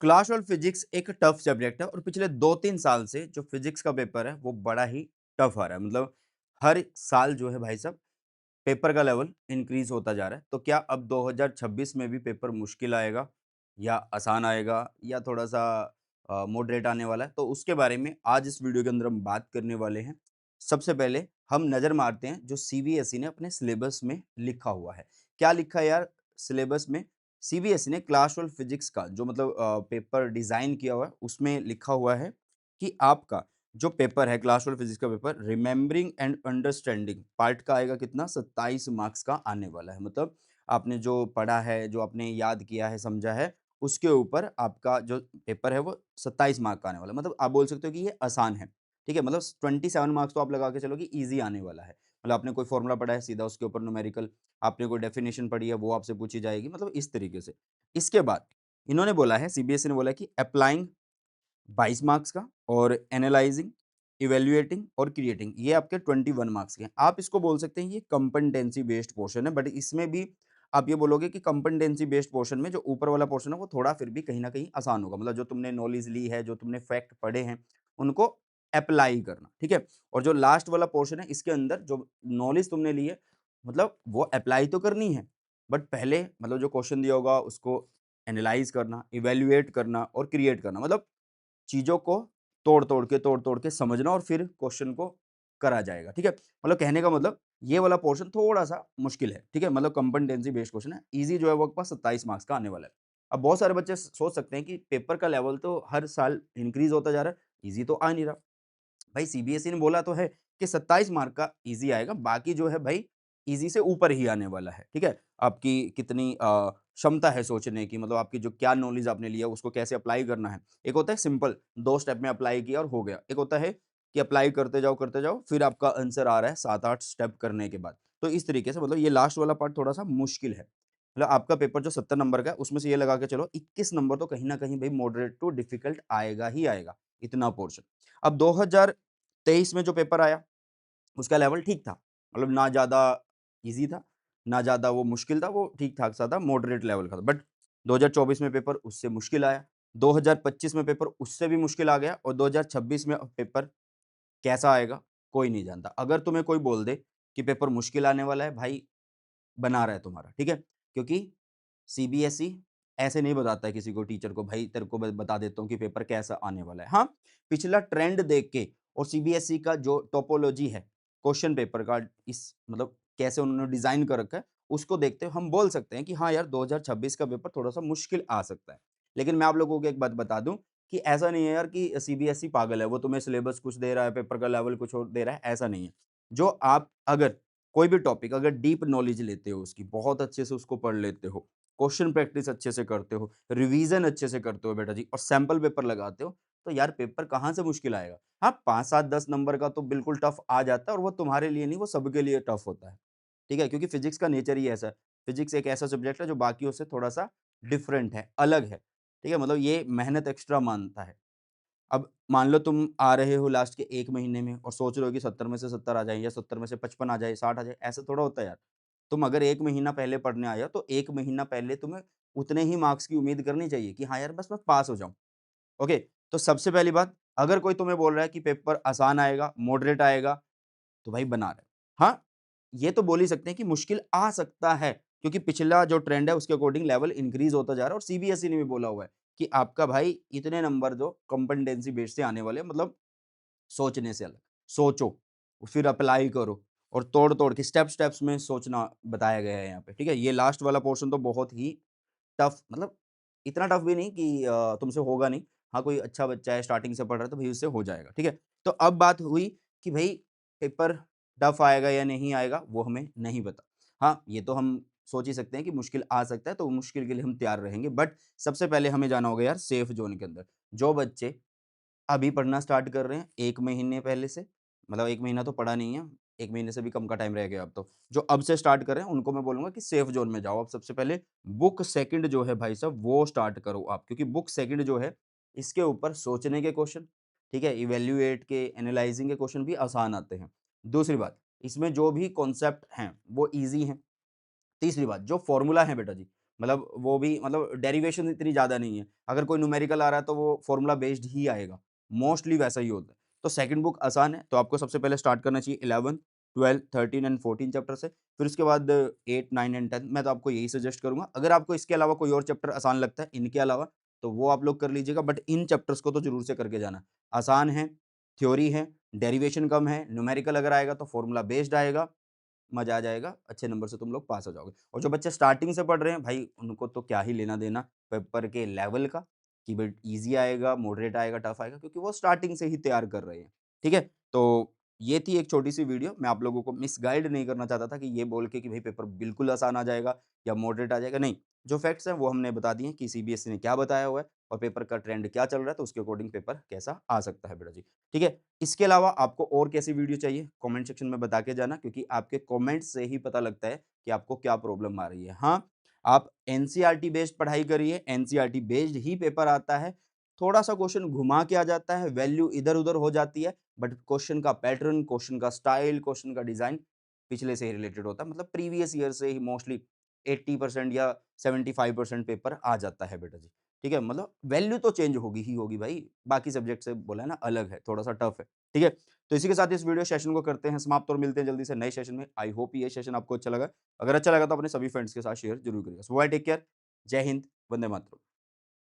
Class और physics एक tough subject है और पिछले 2-3 साल से जो फिजिक्स का पेपर है वो बड़ा ही टफ आ रहा है। मतलब हर साल जो है भाई साहब पेपर का लेवल इंक्रीज़ होता जा रहा है। तो क्या अब 2026 में भी पेपर मुश्किल आएगा या आसान आएगा या थोड़ा-सा मॉडरेट आने वाला है? तो उसके बारे में आज इस वीडियो के अंदर हम बात करने वाले हैं। सबसे पहले हम नज़र मारते हैं जो सीबीएसई ने अपने सिलेबस में लिखा हुआ है। क्या लिखा है यार सिलेबस में? सीबीएसई ने क्लास 12 फिजिक्स का जो मतलब पेपर डिज़ाइन किया हुआ है उसमें लिखा हुआ है कि आपका जो पेपर है क्लास 12 फिजिक्स का paper remembering and understanding part का आएगा कितना 27 मार्क्स का आने वाला है। मतलब आपने जो पढ़ा है, जो आपने याद किया है, समझा है, उसके ऊपर आपका जो पेपर है वो 27 मार्क का आने वाला है। मतलब आप बोल सकते हो कि ये आसान है, ठीक है? मतलब 27 मार्क्स तो आप लगा के चलो कि ईज़ी आने वाला है। मतलब आपने कोई फ़ॉर्मूला पढ़ा है, सीधा उसके ऊपर न्यूमेरिकल, आपने कोई डेफिनिशन पढ़ी है, वो आपसे पूछी जाएगी, मतलब इस तरीके से। इसके बाद इन्होंने बोला है, सीबीएसई ने बोला है कि एप्लाइंग 22 मार्क्स का और एनालाइजिंग, इवैल्यूएटिंग और क्रिएटिंग ये आपके 21 मार्क्स के हैं। आप इसको बोल सकते हैं ये कंपेटेंसी बेस्ड पोर्शन है, बट इसमें भी आप ये बोलोगे कि कंपेटेंसी बेस्ड पोर्शन में जो ऊपर वाला पोर्शन है वो थोड़ा फिर भी कहीं न कहीं आसान होगा। मतलब जो तुमने नॉलेज ली है, जो तुमने फैक्ट पढ़े हैं, उनको अप्लाई करना, ठीक है? और जो लास्ट वाला पोर्शन है इसके अंदर जो नॉलेज तुमने ली है, मतलब वो अप्लाई तो करनी है, बट पहले मतलब जो क्वेश्चन दिया होगा उसको एनालाइज़ करना, इवैल्यूएट करना और क्रिएट करना। मतलब चीज़ों को तोड़-तोड़ के समझना और फिर क्वेश्चन को करा जाएगा, ठीक है? मतलब कहने का मतलब ये वाला पोर्शन थोड़ा-सा मुश्किल है, ठीक है? मतलब कंपेटेंसी बेस्ड क्वेश्चन है, ईज़ी जो है वो आपके पास 27 मार्क्स का आने वाला है। अब बहुत सारे बच्चे सोच सकते हैं कि पेपर का लेवल तो हर साल इंक्रीज़ होता जा रहा है, ईज़ी तो आ नहीं रहा। भाई सीबीएसई ने बोला तो है कि 27 मार्क का ईज़ी आएगा, बाकी जो है भाई ईज़ी से ऊपर ही आने वाला है, ठीक है? आपकी कितनी क्षमता है सोचने की, मतलब आपकी जो क्या नॉलेज आपने लिया उसको कैसे अप्लाई करना है। एक होता है सिंपल 2 स्टेप में अप्लाई किया और हो गया। एक होता है कि अप्लाई करते जाओ फिर आपका आंसर आ रहा है 7-8 स्टेप करने के बाद। तो इस तरीके से मतलब ये लास्ट वाला पार्ट थोड़ा-सा मुश्किल है। मतलब आपका पेपर जो 70 नंबर का है उसमें से ये लगा के चलो 21 नंबर तो कहीं न कहीं भई मॉडरेट टू डिफिकल्ट आएगा ही आएगा, इतना पोर्शन। अब 2023 में जो पेपर आया, उसका लेवल ठीक था। मतलब ना ज़्यादा ईज़ी था, ना ज़्यादा वो मुश्किल था, वो ठीक-ठाक सा था, मॉडरेट लेवल का था। बट 2024 में पेपर उससे मुश्किल आया, 2025 में पेपर उससे भी मुश्किल आ गया और 2026 में पेपर कैसा आएगा, कोई नहीं जानता। अगर तुम्हें कोई बोल दे कि पेपर मुश्किल आने वाला है, भाई बना रहा है तुम्हारा, ठीक है? क्योंकि सीबीएसई ऐसे नहीं बताता है किसी को टीचर को भाई तेरे को मैं बता देता हूँ कि पेपर कैसा आने वाला है। हाँ, पिछला ट्रेंड देख के और सीबीएसई का जो टोपोलॉजी है, क्वेश्चन पेपर का इस मतलब कैसे उन्होंने डिज़ाइन कर रखा है, उसको देखते हुए हम बोल सकते हैं कि हाँ यार 2026 का पेपर थोड़ा-सा मुश्किल आ सकता है। लेकिन मैं आप लोगों को एक बात बता दूँ कि ऐसा नहीं है यार कि सीबीएसई पागल है, वो तुम्हें सिलेबस कुछ दे रहा है, पेपर का लेवल कुछ और दे रहा है, ऐसा नहीं है। जो आप अगर कोई भी टॉपिक अगर डीप नॉलेज लेते हो उसकी, बहुत अच्छे से उसको पढ़ लेते हो, क्वेश्चन प्रैक्टिस अच्छे से करते हो, रिवीजन अच्छे से करते हो बेटा जी और सैंपल पेपर लगाते हो, तो यार पेपर कहाँ से मुश्किल आएगा? हाँ, 5, 7, 10 नंबर का तो बिल्कुल टफ आ जाता है और वो तुम्हारे लिए नहीं, वो सबके लिए टफ होता है। ठीक है? क्योंकि फिज़िक्स का नेचर ही ऐसा है। फिज़िक्स एक ऐसा सब्जेक्ट है जो बाकियों से थोड़ा-सा डिफरेंट है, अलग है। ठीक है? मतलब ये मेहनत एक्स्ट्रा माँगता है। अब मान लो तुम आ रहे हो लास्ट के 1 महीने में और सोच रहे हो कि 70 में से 70 आ जाए या 70 में से 55 आ जाए, 60 आ जाए, ऐसा थोड़ा होता है यार। तुम अगर 1 महीना पहले पढ़ने आए हो, तो 1 महीना पहले तुम्हें उतने ही मार्क्स की उम्मीद करनी चाहिए कि हाँ यार, बस मैं पास हो जाऊँ। ओके? तो सबसे पहली बात, अगर कोई तुम्हें बोल रहा है कि पेपर आसान आएगा, मॉडरेट आएगा, तो भाई बना रहे। हाँ, ये तो बोल ही सकते हैं कि मुश्किल आ सकता है, क्योंकि पिछला जो ट्रेंड है उसके अकॉर्डिंग लेवल इंक्रीज़ होता जा रहा है और सीबीएसई ने भी बोला हुआ है कि आपका भाई इतने नंबर जो कॉम्पेटेंसी बेस से आने वाले हैं, मतलब सोचने से अलग। सोचो, फिर अप्लाई करो और तोड़-तोड़ के स्टेप्स में सोचना बताया गया है यहाँ पे, ठीक है? ये लास्ट वाला पोर्शन तो बहुत ही टफ, मतलब इतना टफ भी नहीं कि तुमसे होगा नहीं। हाँ, कोई अच्छा बच्चा है स्टार्टिंग से पढ़ रहा है तो भई उससे हो जाएगा, ठीक है? तो अब बात हुई कि भई पेपर टफ आएगा या नहीं आएगा, वो हमें नहीं पता। हाँ, ये तो हम सोच ही सकते हैं कि मुश्किल आ सकता है, तो मुश्किल के लिए हम तैयार रहेंगे, बट सबसे पहले हमें जाना होगा यार सेफ ज़ोन के अंदर। जो बच्चे अभी पढ़ना स्टार्ट कर रहे हैं 1 महीने पहले से, मतलब 1 महीना तो पढ़ा नहीं है, 1 महीने से भी कम का टाइम रह गया अब तो। जो अब से स्टार्ट कर रहे हैं उनको मैं बोलूँगा कि सेफ ज़ोन में जाओ। अब सबसे पहले बुक सेकंड जो है भाई साहब वो स्टार्ट करो आप, क्योंकि बुक सेकंड जो है इसके ऊपर सोचने के क्वेश्चन, ठीक है? इवैल्यूएट के, एनालाइज़िंग के क्वेश्चन भी आसान आते हैं। दूसरी बात, इसमें जो भी कॉन्सेप्ट हैं वो ईज़ी हैं। तीसरी बात, जो फ़ॉर्मूला है बेटा जी, मतलब वो भी मतलब डेरिवेशन इतनी ज़्यादा नहीं है। अगर कोई न्यूमेरिकल आ रहा है तो वो फ़ॉर्मूला बेस्ड ही आएगा, मोस्टली वैसा ही होता है। तो सेकंड बुक आसान है, तो आपको सबसे पहले स्टार्ट करना चाहिए 11th, 12th, 13 एंड 14 चैप्टर से। फिर उसके बाद 8, 9 एंड 10 मैं तो आपको यही सजेस्ट करूँगा। अगर आपको इसके अलावा कोई और चैप्टर आसान लगता है इनके अलावा, तो वो आप लोग कर लीजिएगा, बट इन चैप्टर्स को तो ज़रूर से करके जाना। आसान है, थ्योरी है, डेरिवेशन कम है, न्यूमेरिकल अगर आएगा तो फ़ॉर्मूला बेस्ड आएगा, मज़ा आ जाएगा, अच्छे नंबर से तुम लोग पास हो जाओगे। और जो बच्चे स्टार्टिंग से पढ़ रहे हैं भाई उनको तो क्या ही लेना-देना पेपर के लेवल का, कि भाई ईज़ी आएगा, मॉडरेट आएगा, टफ आएगा, क्योंकि वो स्टार्टिंग से ही तैयार कर रहे हैं। ठीक है? तो ये थी एक छोटी-सी वीडियो, मैं आप लोगों को मिसगाइड नहीं करना चाहता था कि ये बोल के कि भाई पेपर बिल्कुल आसान आ जाएगा या मॉडरेट आ जाएगा, नहीं। जो फैक्ट्स हैं वो हमने बता दिए हैं कि सीबीएसई ने क्या बताया हुआ है और पेपर का ट्रेंड क्या चल रहा है, तो उसके अकॉर्डिंग पेपर कैसा आ सकता है बेटा जी। ठीक है? इसके अलावा आपको और कैसी वीडियो चाहिए कमेंट सेक्शन में बता के जाना, क्योंकि आपके कमेंट्स से ही पता लगता है कि आपको क्या प्रॉब्लम आ रही है। हाँ, आप एनसीईआरटी बेस्ड पढ़ाई करिए, एनसीईआरटी बेस्ड ही पेपर आता है। थोड़ा-सा क्वेश्चन घुमा के आ जाता है, वैल्यू इधर-उधर हो जाती है, बट क्वेश्चन का पैटर्न, क्वेश्चन का स्टाइल, क्वेश्चन का डिज़ाइन पिछले से ही रिलेटेड होता है। मतलब प्रीवियस ईयर से ही मोस्टली 80% या 75% पेपर आ जाता है बेटा जी। ठीक है? मतलब वैल्यू तो चेंज होगी ही होगी भाई, बाकी सब्जेक्ट से बोला है ना अलग है, थोड़ा-सा टफ है। ठीक है? तो इसी के साथ इस वीडियो सेशन को करते हैं समाप्त और मिलते हैं जल्दी से नए सेशन में। आई होप ये सेशन आपको अच्छा लगा। अगर अच्छा लगा तो अपने सभी फ्रेंड्स के साथ शेयर ज़रूर करिएगा। सो बाय टेक केयर, जय हिंद, वंदे मातरम।